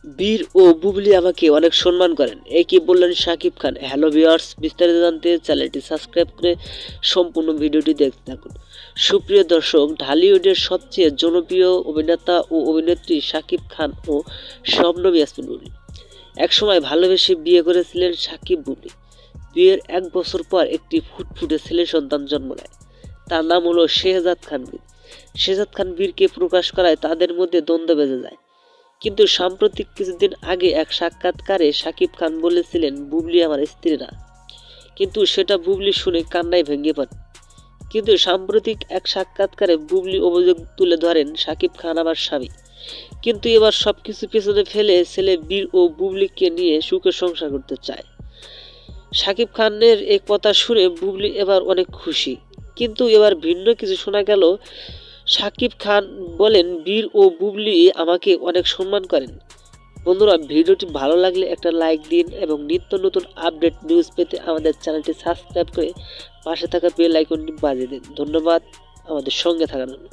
বীর ও বুবলি আমাকে অনেক সম্মান করেন, এই কি বললেন শাকিব খান। হ্যালো ভিউয়ার্স, বিস্তারিত জানতে চ্যানেলটি সাবস্ক্রাইব করে সম্পূর্ণ ভিডিওটি দেখতে থাকুন। সুপ্রিয় দর্শক, ঢালিউডের সবচেয়ে জনপ্রিয় অভিনেতা ও অভিনেত্রী শাকিব খান ও শবনম ইয়াসমিন বুবলি একসময় ভালোবেসে বিয়ে করেছিলেন শাকিব বুবলি। বিয়ের 1 বছর পর একটি ফুটফুটে ছেলে সন্তান জন্ম নেয়। তার নাম হলো শেহজাদ খান বীর। শেহজাদ খান বীরকে প্রকাশ করায় তাদের মধ্যে দ্বন্দ্ব বেজে যায়। কিন্তু সাম্প্রতিক কিছুদিন আগে এক সাক্ষাৎকারে শাকিব খান বলেছিলেন, বুবলি আমার স্ত্রী না। কিন্তু সেটা বুবলি শুনে কান্নায় ভেঙে পড়ে। কিন্তু সাম্প্রতিক এক সাক্ষাৎকারে বুবলি অভিযোগ তুলে ধরেন, শাকিব খান আমার স্বামী। কিন্তু এবার সবকিছু পেছনে ফেলে ছেলে বীর ও বুবলিকে নিয়ে সুখে সংসার করতে চায়। শাকিব খানের এই কথা শুনে বুবলি এবার অনেক খুশি। কিন্তু এবার ভিন্ন কিছু শোনা গেল। শাকিব খান বলেন, বীর ও বুবলি আমাকে অনেক সম্মান করেন। বন্ধুরা, ভিডিওটি ভালো লাগলে একটা লাইক দিন এবং নিত্য নতুন আপডেট নিউজ পেতে আমাদের চ্যানেলটি সাবস্ক্রাইব করে পাশে থাকা বেল আইকনটি বাজিয়ে দিন। ধন্যবাদ আমাদের সঙ্গে থাকার জন্য।